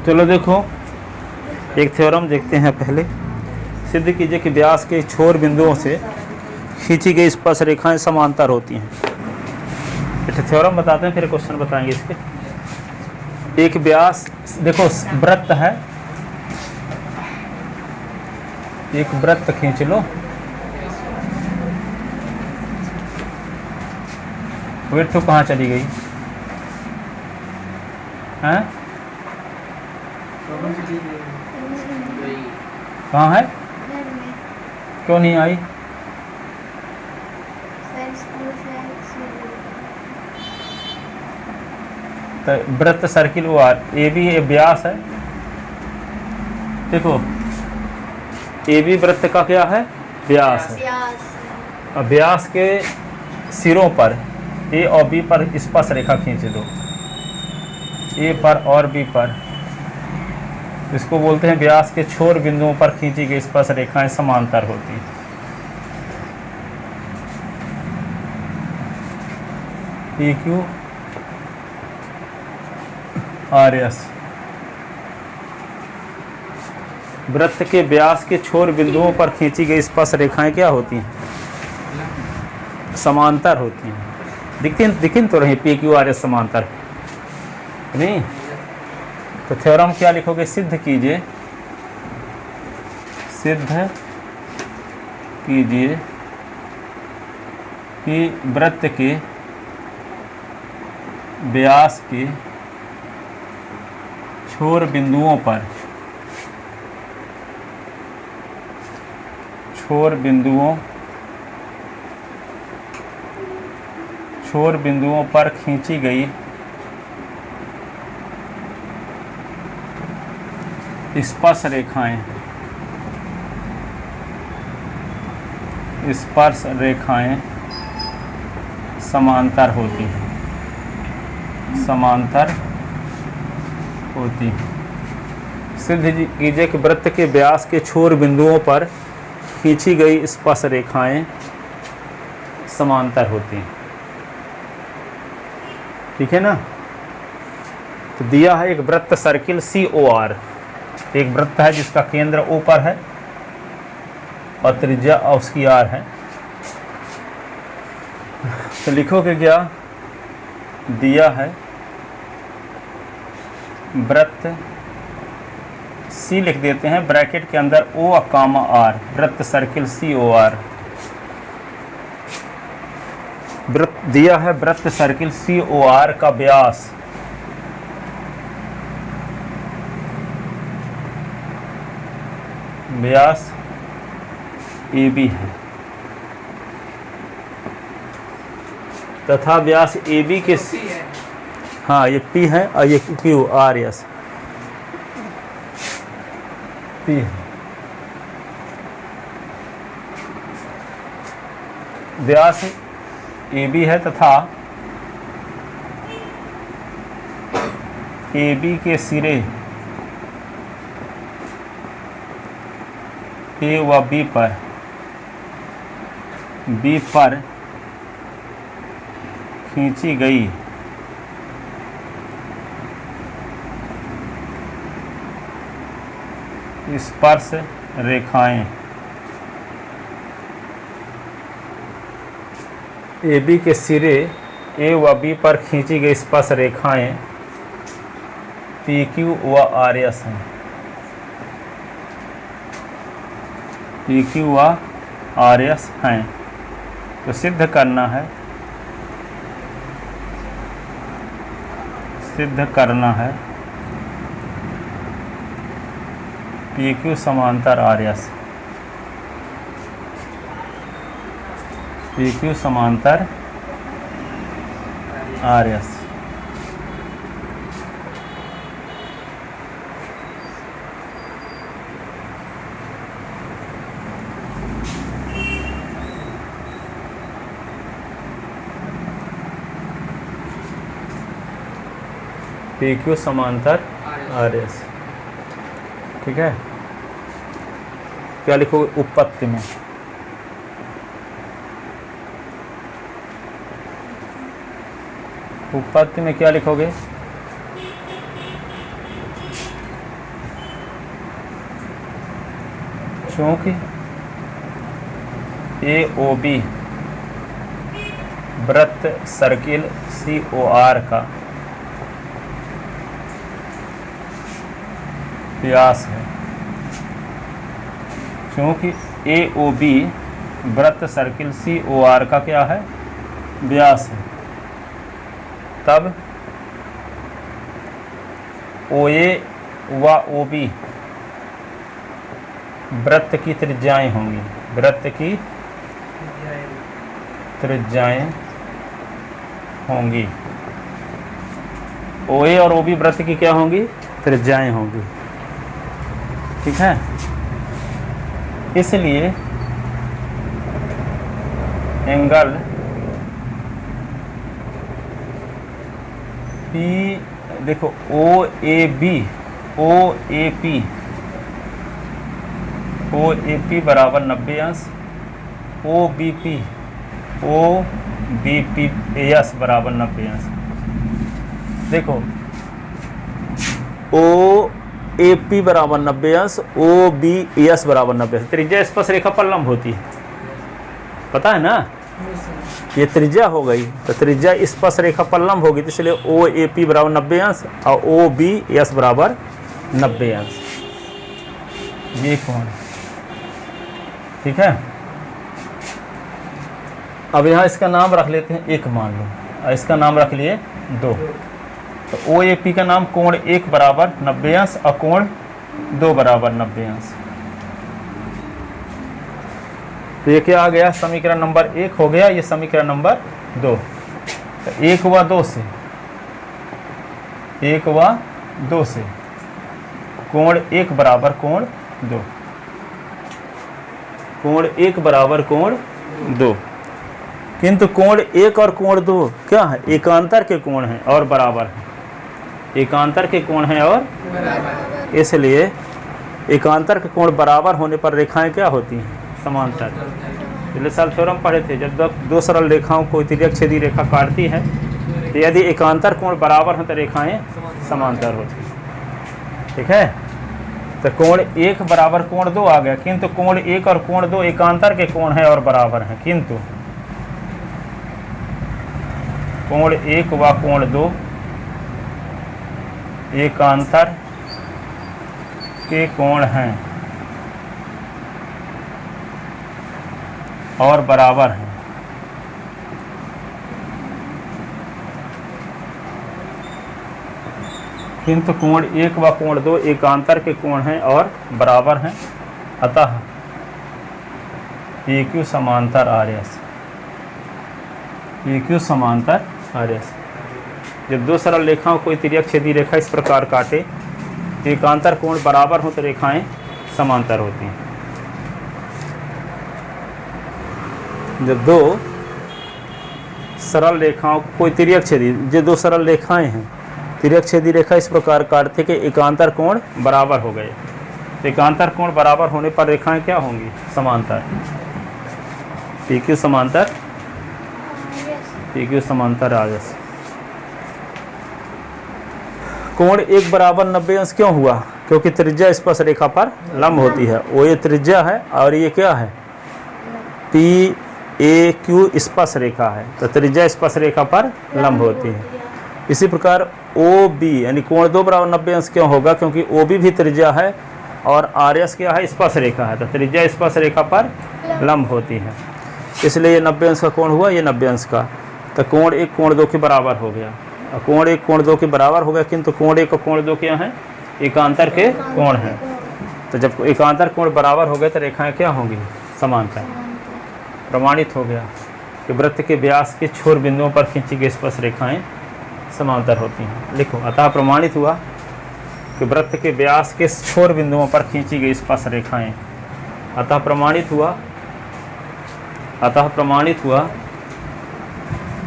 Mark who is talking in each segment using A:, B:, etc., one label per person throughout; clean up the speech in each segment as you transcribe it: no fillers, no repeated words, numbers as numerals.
A: चलो देखो, एक थ्योरम देखते हैं पहले। सिद्ध कीजिए कि व्यास के छोर बिंदुओं से खींची गई स्पर्श रेखाएं समांतर होती हैं। एक थ्योरम बताते हैं, फिर क्वेश्चन बताएंगे इसके। एक व्यास, देखो वृत्त है, एक वृत्त खींच लो, विड्थ कहाँ चली गई हैं? कहाँ है? क्यों नहीं आई? तो वृत्त सर्किल वो ए बी व्यास है। देखो ए बी वृत्त का क्या है? व्यास है। अब व्यास के सिरों पर ए और बी पर स्पर्श रेखा खींच दो, ए पर और बी पर। इसको बोलते हैं व्यास के छोर बिंदुओं पर खींची गई स्पर्श रेखाएं समांतर होती हैं। P Q R S. वृत्त के व्यास के छोर बिंदुओं पर खींची गई स्पर्श रेखाएं क्या होती हैं? समांतर होती हैं। दिखिन तो रही पी क्यू आर एस समांतर नहीं? तो थ्योरम क्या लिखोगे? सिद्ध कीजिए, सिद्ध कीजिए कि वृत्त के व्यास के छोर बिंदुओं पर छोर बिंदुओं पर खींची गई स्पर्श रेखाएं समांतर होती हैं। सिद्ध कीजिए कि वृत्त के व्यास के छोर बिंदुओं पर खींची गई स्पर्श रेखाएं समांतर होती हैं। ठीक है ना? तो दिया है एक वृत्त सर्किल COR, एक वृत्त है जिसका केंद्र O पर है और त्रिज्या उसकी R है। तो लिखोगे क्या? दिया है वृत्त C, लिख देते हैं ब्रैकेट के अंदर O कामा R, वृत्त सर्किल COR। दिया है वृत्त सर्किल COR का व्यास AB है तथा व्यास AB के, हाँ ये P है और ये QRS P है। व्यास AB है तथा AB के सिरे A व B पर खींची गई स्पर्श रेखाएं AB के सिरे A व B पर खींची गई स्पर्श रेखाएं PQ व RS हैं। PQ व RS हैं। तो सिद्ध करना है PQ समांतर RS, PQ समांतर RS। PQ समांतर RS। ठीक है? क्या लिखोगे उपपत्ति में? उपपत्ति में क्या लिखोगे? चूंकि AOB वृत्त सर्किल COR का व्यास है, क्योंकि AOB वृत्त सर्किल COR का क्या है, व्यास है, तब OA व OB वृत्त की त्रिज्याएं होंगी, वृत्त की त्रिज्याएं होंगी। OA और OB वृत्त की क्या होंगी, त्रिज्याएं होंगी। ठीक है, इसलिए एंगल P, देखो OAP बराबर 90 अंश, OBPS बराबर 90 अंश। देखो OAP बराबर 90 अंश, OBS बराबर 90 अंश। त्रिज्या स्पर्श रेखा पर लंब होती है, पता है ना, ये त्रिज्या हो गई, तो त्रिज्या स्पर्श रेखा पर लंब होगी, तो इसलिए OAP बराबर 90 अंश और OBS बराबर 90 अंश। ये कौन, ठीक है। अब यहाँ इसका नाम रख लेते हैं 1 मान लो, और इसका नाम रख लिए 2। तो OAP का नाम कोण 1 बराबर 90 अंश और कोण 2 बराबर 90 अंश। तो ये क्या आ गया, समीकरण नंबर 1 हो गया, ये समीकरण नंबर 2। तो 1 व 2 से कोण 1 बराबर कोण 2, कोण 1 बराबर कोण 2। किंतु कोण 1 और कोण 2 क्या है, एकांतर के कोण हैं और बराबर हैं, एकांतर के कोण हैं और बराबर। इसलिए एकांतर के कोण बराबर होने पर रेखाएं क्या होती हैं, समांतर। पिछले साल थ्योरम पढ़े थे, जब दो सरल रेखाओं को तिर्यक छेदी रेखा काटती है तो यदि एकांतर कोण बराबर हो तो रेखाएं समांतर होती हैं। ठीक है, तो कोण 1 बराबर कोण 2 आ गया, किंतु कोण 1 और कोण 2 एकांतर के कोण है और बराबर हैं, किंतु कोण 1 व कोण 2 एकांतर के कोण हैं और बराबर हैं। किंतु कोण 1 व कोण 2 एकांतर के कोण हैं और बराबर हैं, अतः PQ समांतर RS, PQ समांतर RS। जब दो सरल रेखाओं को तिर्यक छेदी रेखा इस प्रकार काटे, एकांतर कोण बराबर हो तो रेखाएं समांतर होती हैं। जब दो सरल रेखाओं को कोई तिर्यक छेदी, जो दो सरल रेखाएं हैं तिर्यक छेदी रेखा इस प्रकार काटते कि एकांतर कोण बराबर हो गए, तो एकांतर कोण बराबर होने पर रेखाएं क्या होंगी, समांतर। PQ समांतर, PQ समांतर RS। कोण 1 बराबर 90 अंश क्यों हुआ, क्योंकि त्रिज्या स्पर्श रेखा पर लंब होती है। वो ये त्रिज्या है और ये क्या है, PAQ स्पर्श रेखा है, तो त्रिज्या स्पर्श रेखा पर लंब होती है। इसी प्रकार OB यानी कोण 2 बराबर 90 अंश क्यों होगा, क्योंकि OB भी त्रिज्या है और RS क्या है, स्पर्श रेखा है, तो त्रिज्या स्पर्श रेखा पर लंब होती है, इसलिए ये 90 अंश का कोण हुआ, ये 90 अंश का। तो कोण 1 कोण 2 के बराबर हो गया, कोण 1 कोण 2 के बराबर हो गया, किंतु कोण 1 और कोण 2 क्या हैं, एकांतर के कोण हैं। तो जब एकांतर कोण बराबर हो गए तो रेखाएं क्या होंगी, समांतर। प्रमाणित हो गया कि वृत्त के व्यास के छोर बिंदुओं पर खींची गई स्पर्श रेखाएं समांतर होती हैं। लिखो, अतः प्रमाणित हुआ कि वृत्त के व्यास के छोर बिंदुओं पर खींची गई स्पर्श रेखाएं, अतः प्रमाणित हुआ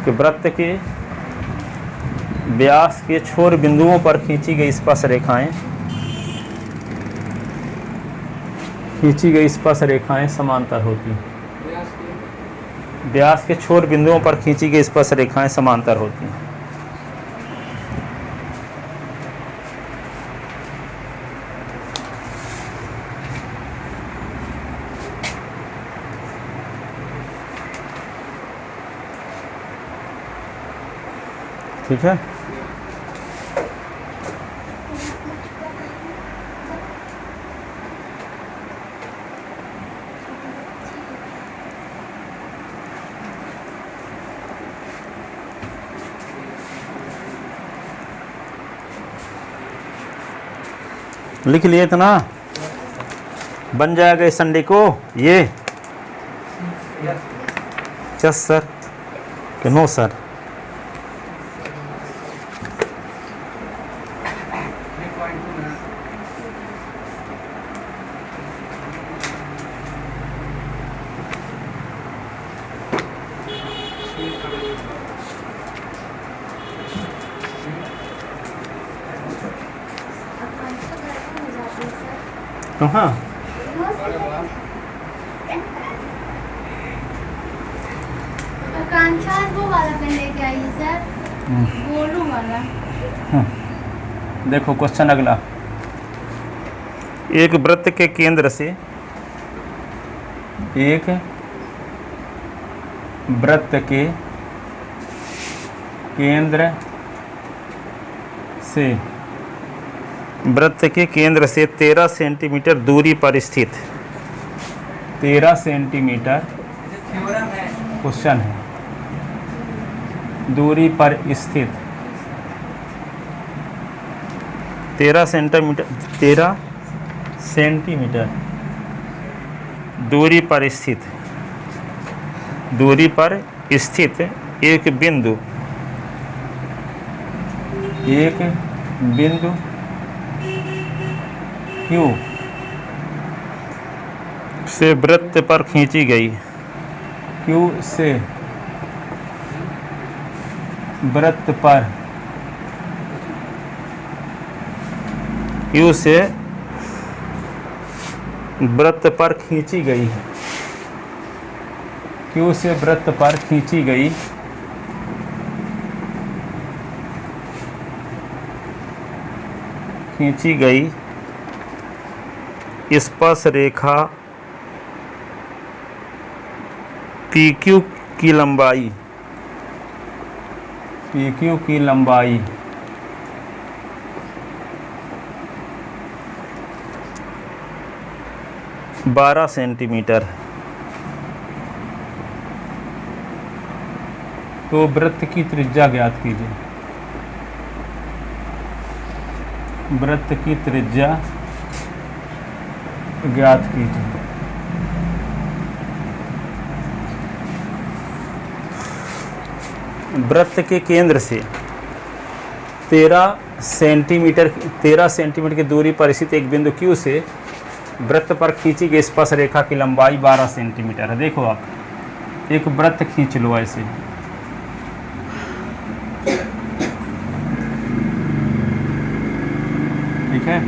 A: कि वृत्त के व्यास के छोर बिंदुओं पर खींची गई स्पर्श रेखाएं समांतर होती हैं। व्यास के छोर बिंदुओं पर खींची गई स्पर्श रेखाएं समांतर होती हैं। ठीक है। लिख लिए इतना, बन जाएगा इस संडे को ये। यस सर कि नो सर? हाँ
B: आकांक्षा वो वाला पेन लेके आई है सर, गोलू वाला।
A: देखो क्वेश्चन अगला। एक वृत्त के केंद्र से, एक वृत्त के केंद्र से, वृत्त के केंद्र से 13 सेंटीमीटर दूरी पर स्थित, 13 सेंटीमीटर क्वेश्चन है, दूरी पर स्थित 13 सेंटीमीटर दूरी पर स्थित, दूरी पर स्थित एक बिंदु Q से वृत्त पर खींची गई, Q से वृत्त पर, Q से वृत्त पर खींची गई है, Q से वृत्त पर खींची गई स्पर्श रेखा PQ की लंबाई, PQ की लंबाई 12 सेंटीमीटर है। तो वृत्त की त्रिज्या ज्ञात कीजिए। वृत्त की त्रिज्या ज्ञात कीजिए। वृत्त के केंद्र से 13 सेंटीमीटर की दूरी पर स्थित एक बिंदु Q से वृत्त पर खींची गई स्पर्श रेखा की लंबाई 12 सेंटीमीटर है। देखो आप एक वृत्त खींच लो ऐसे, ठीक है।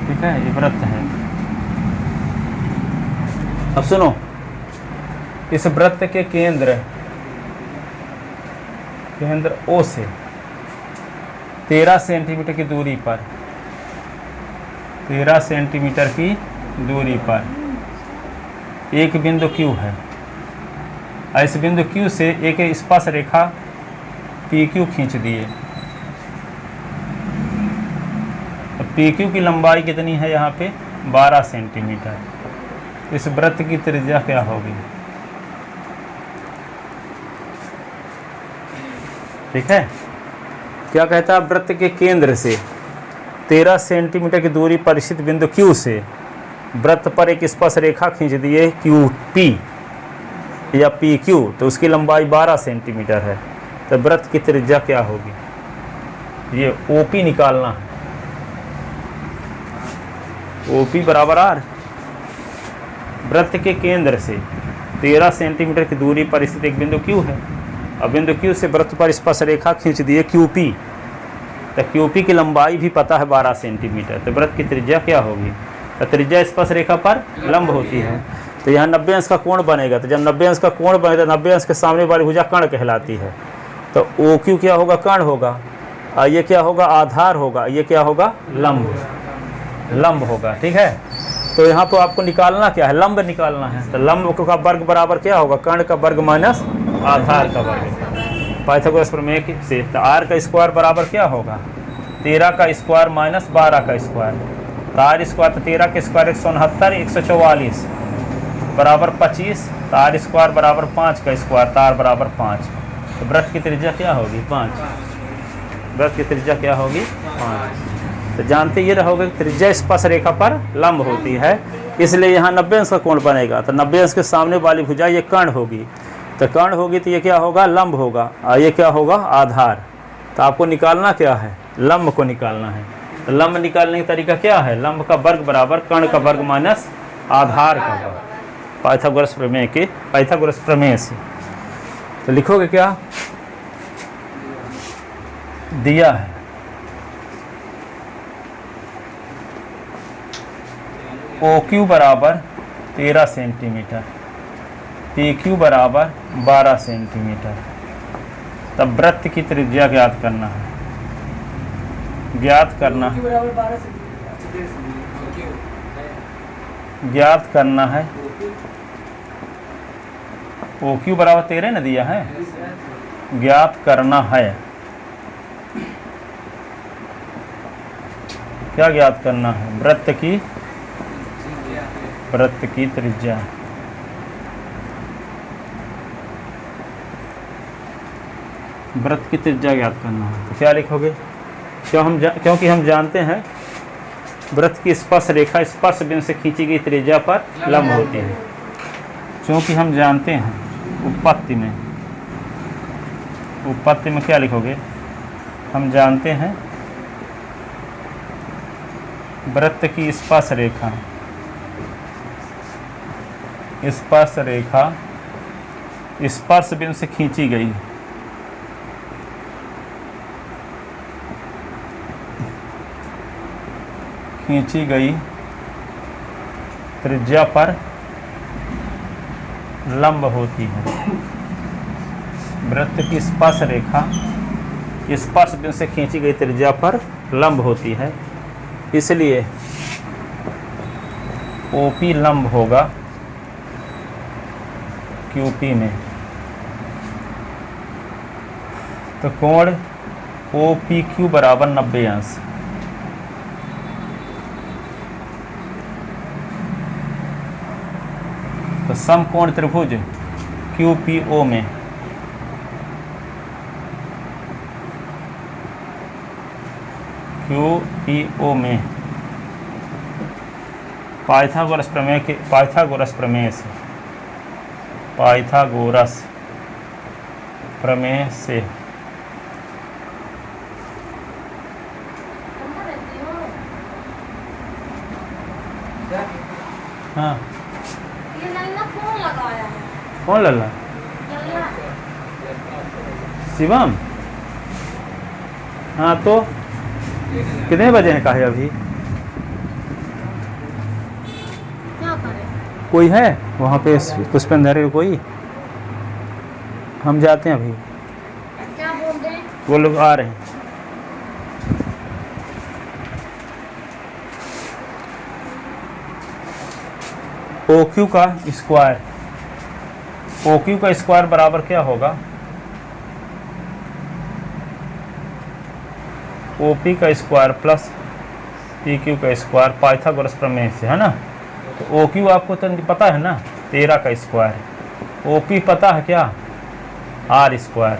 A: ठीक है, ये वृत्त है। अब सुनो, इस वृत्त के केंद्र O से 13 सेंटीमीटर की दूरी पर, 13 सेंटीमीटर की दूरी पर एक बिंदु Q है। इस बिंदु Q से एक स्पर्श रेखा PQ खींच दिए। PQ की लंबाई कितनी है यहाँ पे? 12 सेंटीमीटर। इस वृत्त की त्रिज्या क्या होगी? ठीक है, क्या कहता है? वृत्त के केंद्र से 13 सेंटीमीटर की दूरी पर स्थित बिंदु Q से वृत्त पर एक स्पर्श रेखा खींच दिए QP या PQ, तो उसकी लंबाई 12 सेंटीमीटर है। तो वृत्त की त्रिज्या क्या होगी? ये OP निकालना है। OP बराबर R। वृत्त के केंद्र से 13 सेंटीमीटर की दूरी पर स्थित एक बिंदु Q है। अब बिंदु Q से वृत्त पर स्पर्श रेखा खींच दिए QP, तो QP की लंबाई भी पता है 12 सेंटीमीटर। तो वृत्त की त्रिज्या क्या होगी? तो त्रिज्या स्पर्श रेखा पर लंब होती है। तो यहाँ 90 अंश का कोण बनेगा। तो जब 90 अंश का कोण बनेगा, 90 अंश के सामने वाली भुजा कर्ण कहलाती है। तो OQ क्या होगा? कर्ण होगा। और ये क्या होगा? आधार होगा। ये क्या होगा? लंब होगा। ठीक है। तो यहाँ तो आपको निकालना क्या है, लंब निकालना है। तो लंब का वर्ग बराबर क्या होगा, कर्ण का वर्ग माइनस आधार का वर्ग। पाइथागोरस प्रमेय से तो r का स्क्वायर बराबर क्या होगा, 13 का स्क्वायर माइनस 12 का स्क्वायर। तो r स्क्वायर तो 13 के स्क्वायर 169, 144 बराबर 25। तो r स्क्वायर बराबर 5 का स्क्वायर, तो r बराबर 5। तो वृत्त की त्रिज्या क्या होगी, 5। वृत्त की त्रिज्या क्या होगी, 5। तो जानते ये रहोगे त्रिज्या स्पर्श रेखा पर लंब होती है, इसलिए यहाँ 90 अंश का कोण बनेगा। तो 90 अंश के सामने वाली भुजा ये कर्ण होगी, तो कर्ण होगी तो ये क्या होगा, लंब होगा, और ये क्या होगा, आधार। तो आपको निकालना क्या है, लंब को निकालना है। तो लंब निकालने का तरीका क्या है, लंब का वर्ग बराबर कर्ण का वर्ग माइनस आधार का वर्ग। पाइथागोरस प्रमेय के, पाइथागोरस प्रमेय से तो लिखोगे क्या दिया है, OQ बराबर 13 सेंटीमीटर, PQ बराबर 12 सेंटीमीटर। तब वृत्त की त्रिज्या ज्ञात करना है, ज्ञात करना है OQ बराबर 13 ना दिया है, ज्ञात करना है। क्या ज्ञात करना है, वृत्त की त्रिज्या। वृत्त की त्रिज्या ज्ञात करना है। तो क्या लिखोगे, क्योंकि हम जानते हैं वृत्त की स्पर्श रेखा स्पर्श बिंदु से खींची गई त्रिज्या पर लंब होती है। क्योंकि हम जानते हैं उत्पत्ति में क्या लिखोगे, हम जानते हैं वृत्त की स्पर्श रेखा स्पर्श बिंदु से खींची गई त्रिज्या पर लंब होती है। वृत्त की स्पर्श रेखा स्पर्श बिंदु से खींची गई त्रिज्या पर लंब होती है, इसलिए OP लंब होगा QP में। तो कोण OPQ बराबर 90 अंश। तो समकोण त्रिभुज QPO में पाइथागोरस प्रमेय से हाँ,
B: ये लल्ला कौन लगाया है?
A: कौन लल्ला,
B: लल्ला
A: शिवम। हाँ, तो कितने बजे हैं काहे अभी,
B: क्या करे?
A: कोई है वहाँ पे पुष्पेंद्र कोई, हम जाते हैं अभी,
B: क्या बोल रहे हैं?
A: वो लोग आ रहे हैं। OQ का स्क्वायर बराबर क्या होगा, OP का स्क्वायर प्लस PQ का स्क्वायर, पाइथागोरस प्रमेय से, है ना। तो OQ आपको तो पता है ना, 13 का स्क्वायर। OP पता है क्या, R स्क्वायर।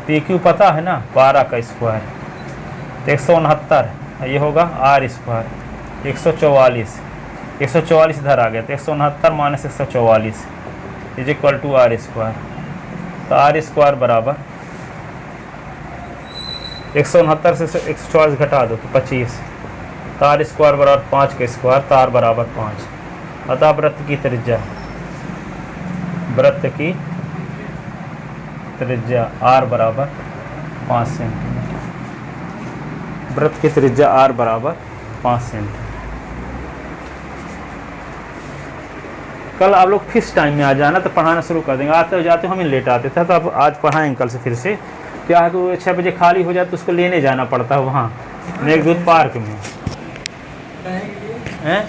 A: PQ पता है ना, 12 का स्क्वायर। तो 169 ये होगा R स्क्वायर, 144 इधर आ गया, तो 169 minus 144 is equal to R square. तो R स्क्वायर बराबर 169 से 144 घटा दो तो 25। तो R स्क्वायर बराबर 5 का स्क्वायर, तो R बराबर 5। अतः वृत्त की त्रिज्या R बराबर 5 सेंटीमीटर। वृत्त की त्रिज्या R बराबर 5 सेंटीमीटर। कल आप लोग फिक्स टाइम में आ जाना तो पढ़ाना शुरू कर देंगे। आते हो जाते हो हम ही लेट आते थे, तो अब आज पढ़ाएंगे कल से फिर से। क्या है कि 6 बजे खाली हो जाए तो उसको लेने जाना पड़ता है वहाँ मेघदूत पार्क में, हैं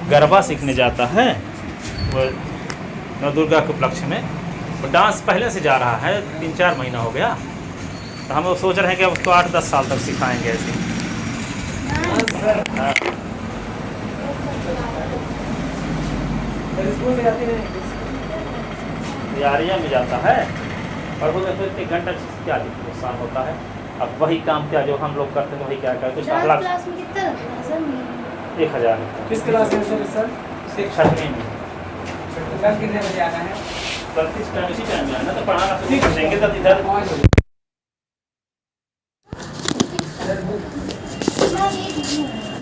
A: गरबा सीखने जाता है वो नव दुर्गा के उपलक्ष्य में। वो डांस पहले से जा रहा है, 3-4 महीना हो गया। तो हम लोग सोच रहे हैं कि अब उसको 8-10 साल तक सिखाएंगे ऐसे। हाँ। तैयारियाँ में जाता है और वो तो 1 घंटा क्या नुकसान होता है। अब वही काम क्या जो हम लोग करते हैं वही क्या करते हैं। कुछ
B: क्लास में कितना लगता है सर?
A: 1000।
C: किस क्लास में सर?
A: 6वीं में।
C: कल कितने बजे आना है?
A: कल इस टाइम इसी टाइम में आना तो पढ़ाना शुरू कर देंगे तब इधर